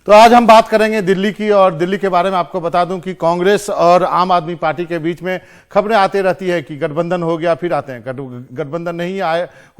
तो आज हम बात करेंगे दिल्ली की, और दिल्ली के बारे में आपको बता दूं कि कांग्रेस और आम आदमी पार्टी के बीच में खबरें आती रहती है कि गठबंधन हो गया, फिर आते हैं गठबंधन नहीं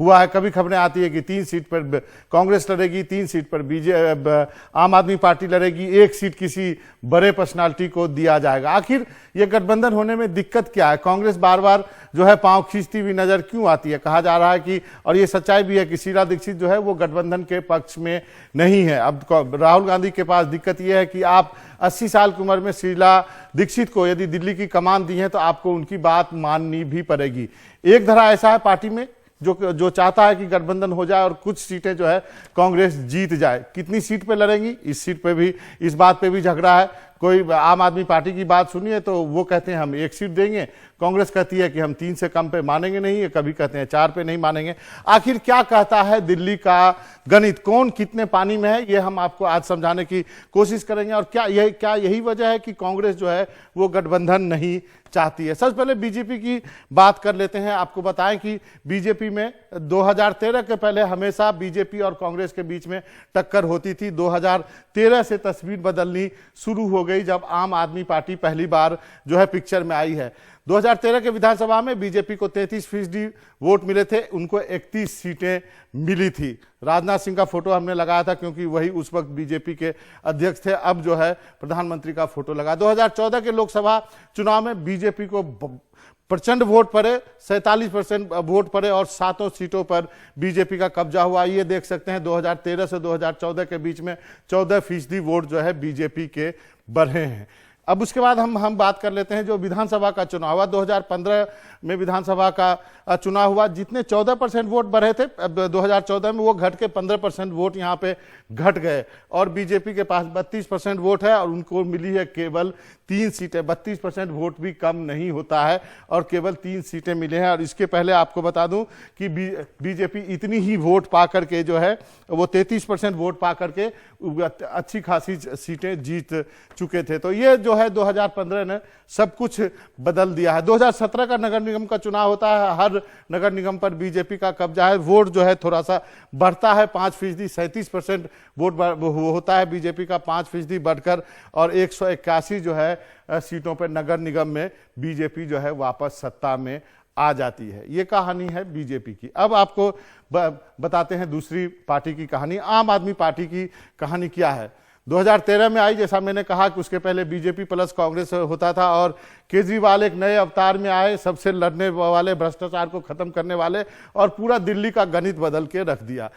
हुआ है। कभी खबरें आती है कि 3 सीट पर कांग्रेस लड़ेगी, 3 सीट पर आम आदमी पार्टी लड़ेगी, 1 सीट किसी बड़े पर्सनालिटी को दिया जाएगा। आखिर ये गठबंधन होने में दिक्कत क्या है? कांग्रेस बार बार जो है पांव खींचती हुई नजर क्यों आती है? कहा जा रहा है कि, और ये सच्चाई भी है कि शीला दीक्षित जो है वो गठबंधन के पक्ष में नहीं है। अब राहुल गांधी के पास दिक्कत यह है कि आप 80 साल की उम्र में शीला दीक्षित को यदि दिल्ली की कमान दी है तो आपको उनकी बात माननी भी पड़ेगी। एक धड़ा ऐसा है पार्टी में जो चाहता है कि गठबंधन हो जाए और कुछ सीटें जो है कांग्रेस जीत जाए। कितनी सीट पे लड़ेंगी, इस सीट पे भी, इस बात पे भी झगड़ा है। कोई आम आदमी पार्टी की बात सुनिए तो वो कहते हैं हम 1 सीट देंगे, कांग्रेस कहती है कि हम 3 से कम पे मानेंगे नहीं, कभी कहते हैं 4 पे नहीं मानेंगे। आखिर क्या कहता है दिल्ली का गणित, कौन कितने पानी में है, ये हम आपको आज समझाने की कोशिश करेंगे। और क्या यही वजह है कि कांग्रेस जो है वो गठबंधन नहीं चाहती है? सबसे पहले बीजेपी की बात कर लेते हैं। आपको बताएं कि बीजेपी में 2013 के पहले हमेशा बीजेपी और कांग्रेस के बीच में टक्कर होती थी। 2013 से तस्वीर बदलनी शुरू हो गई जब आम आदमी पार्टी पहली बार जो है पिक्चर में आई है। 2013 के विधानसभा में बीजेपी को 33% वोट मिले थे, उनको 31 सीटें मिली थी। राजनाथ सिंह का फोटो हमने लगाया था क्योंकि वही उस वक्त बीजेपी के अध्यक्ष थे, अब जो है प्रधानमंत्री का फोटो लगा। 2014 के लोकसभा चुनाव में बीजेपी को प्रचंड वोट पड़े, 47% वोट पड़े और 7 सीटों पर बीजेपी का कब्जा हुआ। ये देख सकते हैं 2013 से 2014 के बीच में 14% वोट जो है बीजेपी के बढ़े हैं। अब उसके बाद हम बात कर लेते हैं जो विधानसभा का चुनाव हुआ। 2015 में विधानसभा का चुनाव हुआ, जितने 14% वोट बढ़े थे 2014 में, वो घट के 15% वोट यहाँ पे घट गए और बीजेपी के पास 32% वोट है और उनको मिली है केवल 3 सीटें। 32% वोट भी कम नहीं होता है और केवल 3 सीटें मिले हैं। और इसके पहले आपको बता दूं कि बीजेपी इतनी ही वोट पा करके जो है वो 33% वोट पा करके अच्छी खासी सीटें जीत चुके थे। तो ये जो है 2015 ने सब कुछ बदल दिया है। 2017 का नगर निगम का चुनाव होता है, हर नगर निगम पर बीजेपी का कब्जा है। वोट जो है थोड़ा सा बढ़ता है, 5%, 37% वोट होता है बीजेपी का, 5% बढ़कर और 181 जो है सीटों पर नगर निगम में बीजेपी जो है वापस सत्ता में आ जाती है। ये कहानी है बीजेपी की। अब आपको बताते हैं दूसरी पार्टी की कहानी, आम आदमी पार्टी की कहानी क्या है। 2013 में आई, जैसा मैंने कहा कि उसके पहले बीजेपी प्लस कांग्रेस होता था और केजरीवाल एक नए अवतार में आए, सबसे लड़ने वाले, भ्रष्टाचार को खत्म करने वाले, और पूरा दिल्ली का गणित बदल के रख दिया।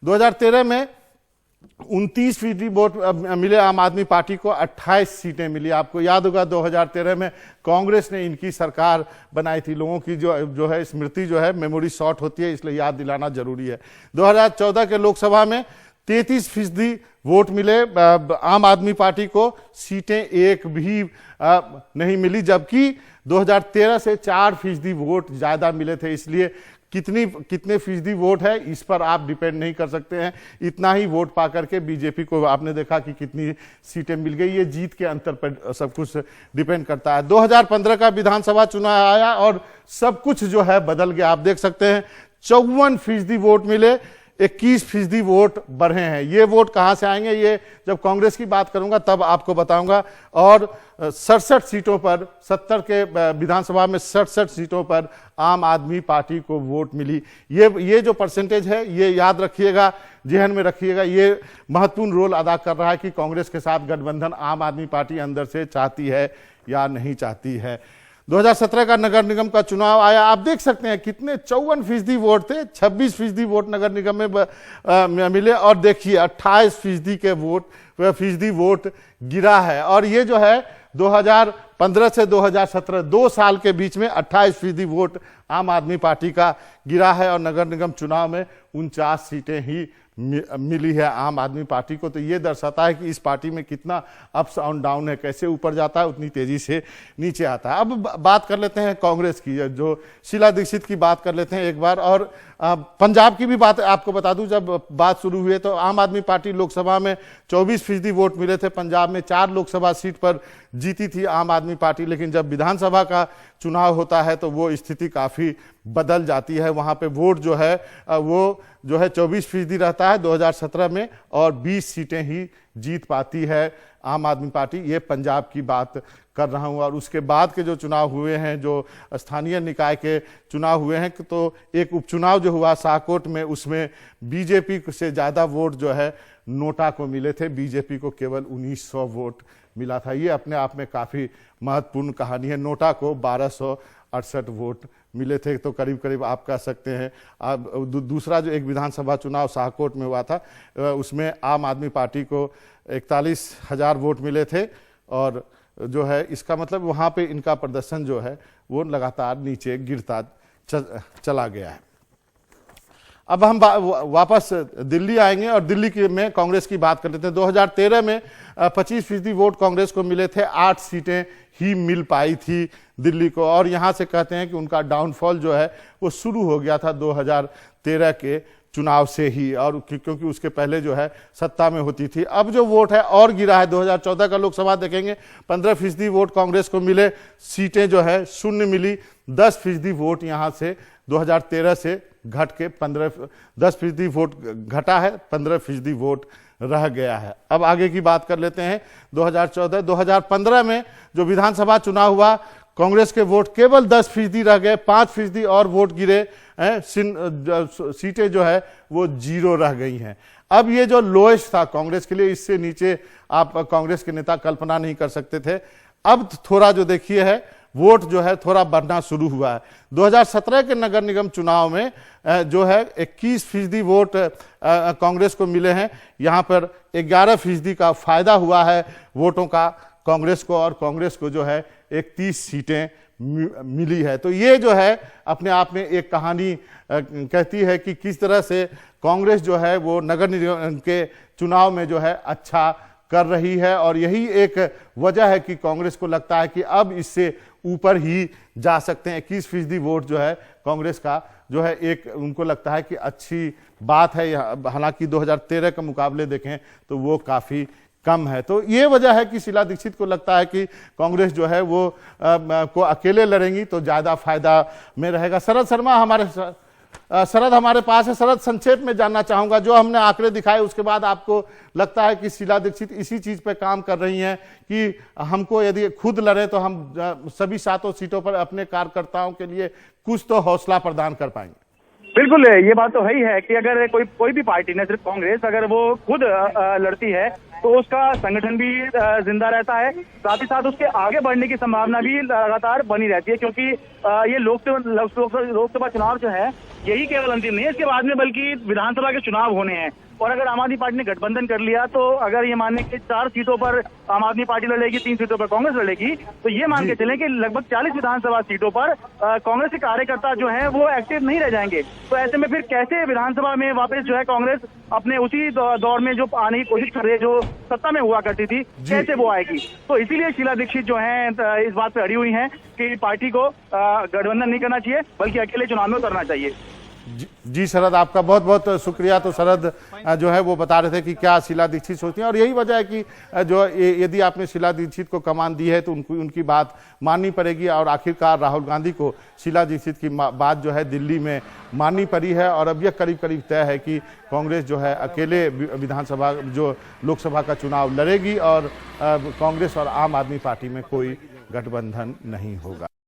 2013 में 29% वोट मिले आम आदमी पार्टी को, 28 सीटें मिली। आपको याद होगा 2013 में कांग्रेस ने इनकी सरकार बनाई थी। लोगों की जो है स्मृति जो है, मेमोरी शॉर्ट होती है, इसलिए याद दिलाना जरूरी है। 2014 के लोकसभा में 33% वोट मिले आम आदमी पार्टी को, सीटें एक भी नहीं मिली, जबकि 2013 से 4% वोट ज्यादा मिले थे। इसलिए कितने फीसदी वोट है इस पर आप डिपेंड नहीं कर सकते हैं। इतना ही वोट पा करके बीजेपी को आपने देखा कि कितनी सीटें मिल गई। ये जीत के अंतर पर सब कुछ डिपेंड करता है। 2015 का विधानसभा चुनाव आया और सब कुछ जो है बदल गया। आप देख सकते हैं 54% वोट मिले, 21% वोट बढ़े हैं। ये वोट कहां से आएंगे, ये जब कांग्रेस की बात करूंगा तब आपको बताऊंगा। और 67 सीटों पर, 70 के विधानसभा में 67 सीटों पर आम आदमी पार्टी को वोट मिली। ये जो परसेंटेज है, ये याद रखिएगा, जेहन में रखिएगा, ये महत्वपूर्ण रोल अदा कर रहा है कि कांग्रेस के साथ गठबंधन आम आदमी पार्टी अंदर से चाहती है या नहीं चाहती है। 2017 का नगर निगम का चुनाव आया, आप देख सकते हैं कितने 54% वोट थे, 26% वोट नगर निगम में मिले और देखिए 28% के वोट गिरा है। और ये जो है 2015 से 2017 2 साल के बीच में 28% वोट आम आदमी पार्टी का गिरा है और नगर निगम चुनाव में 49 सीटें ही मिली है आम आदमी पार्टी को। तो ये दर्शाता है कि इस पार्टी में कितना अप्स और डाउन है, कैसे ऊपर जाता है उतनी तेजी से नीचे आता है। अब बात कर लेते हैं कांग्रेस की, जो शीला दीक्षित की बात कर लेते हैं एक बार। और पंजाब की भी बात आपको बता दूं, जब बात शुरू हुई तो आम आदमी पार्टी लोकसभा में 24% वोट मिले थे। पंजाब में 4 लोकसभा सीट पर जीती थी आम आदमी पार्टी, लेकिन जब विधानसभा का चुनाव होता है तो वो स्थिति काफी बदल जाती है। वहां पे वोट जो है वो जो है 24% रहता है 2017 में, और 20 सीटें ही जीत पाती है आम आदमी पार्टी। ये पंजाब की बात कर रहा हूं। और उसके बाद के जो चुनाव हुए हैं, जो स्थानीय निकाय के चुनाव हुए हैं, तो एक उपचुनाव जो हुआ शाहकोट में, उसमें बीजेपी से ज़्यादा वोट जो है नोटा को मिले थे। बीजेपी को केवल 1900 वोट मिला था। ये अपने आप में काफ़ी महत्वपूर्ण कहानी है। नोटा को 1268 वोट मिले थे। तो करीब करीब आप कह सकते हैं। अब दूसरा जो एक विधानसभा चुनाव शाहकोट में हुआ था, उसमें आम आदमी पार्टी को 41,000 वोट मिले थे। और जो है इसका मतलब वहाँ पे इनका प्रदर्शन जो है वो लगातार नीचे गिरता चला गया है। अब हम वापस दिल्ली आएंगे और दिल्ली में कांग्रेस की बात कर लेते हैं। 2013 में 25% वोट कांग्रेस को मिले थे। 8 सीटें ही मिल पाई थी दिल्ली को। और यहाँ से कहते हैं कि उनका डाउनफॉल जो है वो शुरू हो गया था 2013 के चुनाव से ही, और क्योंकि उसके पहले जो है सत्ता में होती थी। अब जो वोट है और गिरा है। 2014 का लोकसभा देखेंगे, 15% वोट कांग्रेस को मिले, सीटें जो है 0 मिली। 10% वोट यहाँ से 2013 से घट के 10% वोट घटा है, 15% वोट रह गया है। अब आगे की बात कर लेते हैं। 2014-2015 में जो विधानसभा चुनाव हुआ, कांग्रेस के वोट केवल 10% रह गए, 5% और वोट गिरे हैं। सीटें जो है वो 0 रह गई हैं। अब ये जो लोएस्ट था कांग्रेस के लिए, इससे नीचे आप कांग्रेस के नेता कल्पना नहीं कर सकते थे। अब थोड़ा जो देखिए है, वोट जो है थोड़ा बढ़ना शुरू हुआ है। 2017 के नगर निगम चुनाव में जो है 21% वोट कांग्रेस को मिले हैं। यहाँ पर 11% का फायदा हुआ है वोटों का कांग्रेस को, और कांग्रेस को जो है 31 सीटें मिली है। तो ये जो है अपने आप में एक कहानी कहती है कि किस तरह से कांग्रेस जो है वो नगर निगम के चुनाव में जो है अच्छा कर रही है। और यही एक वजह है कि कांग्रेस को लगता है कि अब इससे ऊपर ही जा सकते हैं। 21% वोट जो है कांग्रेस का जो है एक उनको लगता है कि अच्छी बात है। हालांकि 2013 के मुकाबले देखें तो वो काफ़ी कम है। तो ये वजह है कि शीला दीक्षित को लगता है कि कांग्रेस जो है वो को अकेले लड़ेंगी तो ज़्यादा फायदा में रहेगा। शरद शर्मा हमारे पास है। शरद, संक्षेप में जानना चाहूंगा, जो हमने आंकड़े दिखाए उसके बाद आपको लगता है कि शीला दीक्षित इसी चीज पे काम कर रही हैं कि हमको यदि खुद लड़े तो हम सभी 7 सीटों पर अपने कार्यकर्ताओं के लिए कुछ तो हौसला प्रदान कर पाएंगे? बिल्कुल, ये बात तो है ही है कि अगर कोई भी पार्टी, न सिर्फ कांग्रेस, अगर वो खुद लड़ती है तो उसका संगठन भी जिंदा रहता है, साथ ही साथ उसके आगे बढ़ने की संभावना भी लगातार बनी रहती है। क्योंकि ये लोकसभा चुनाव जो है यही केवल अंतिम नहीं है, इसके बाद में बल्कि विधानसभा के चुनाव होने हैं। और अगर आम आदमी पार्टी ने गठबंधन कर लिया तो अगर ये माने कि 4 सीटों पर आम आदमी पार्टी लड़ेगी, 3 सीटों पर कांग्रेस लड़ेगी, तो ये मान के चलें कि लगभग 40 विधानसभा सीटों पर कांग्रेस के कार्यकर्ता जो हैं वो एक्टिव नहीं रह जाएंगे। तो ऐसे में फिर कैसे विधानसभा में वापस जो है कांग्रेस अपने उसी दौर में जो आने की कोशिश कर रही है, जो सत्ता में हुआ करती थी, कैसे वो आएगी? तो इसीलिए शीला दीक्षित जो है इस बात पे अड़ी हुई है कि पार्टी को गठबंधन नहीं करना चाहिए, बल्कि अकेले चुनाव में उतरना चाहिए। जी शरद, आपका बहुत बहुत शुक्रिया। तो शरद जो है वो बता रहे थे कि क्या शीला दीक्षित सोचती हैं, और यही वजह है कि जो यदि आपने शीला दीक्षित को कमान दी है तो उनकी बात माननी पड़ेगी। और आखिरकार राहुल गांधी को शीला दीक्षित की बात जो है दिल्ली में माननी पड़ी है। और अब यह करीब करीब तय है कि कांग्रेस जो है अकेले विधानसभा जो लोकसभा का चुनाव लड़ेगी, और कांग्रेस और आम आदमी पार्टी में कोई गठबंधन नहीं होगा।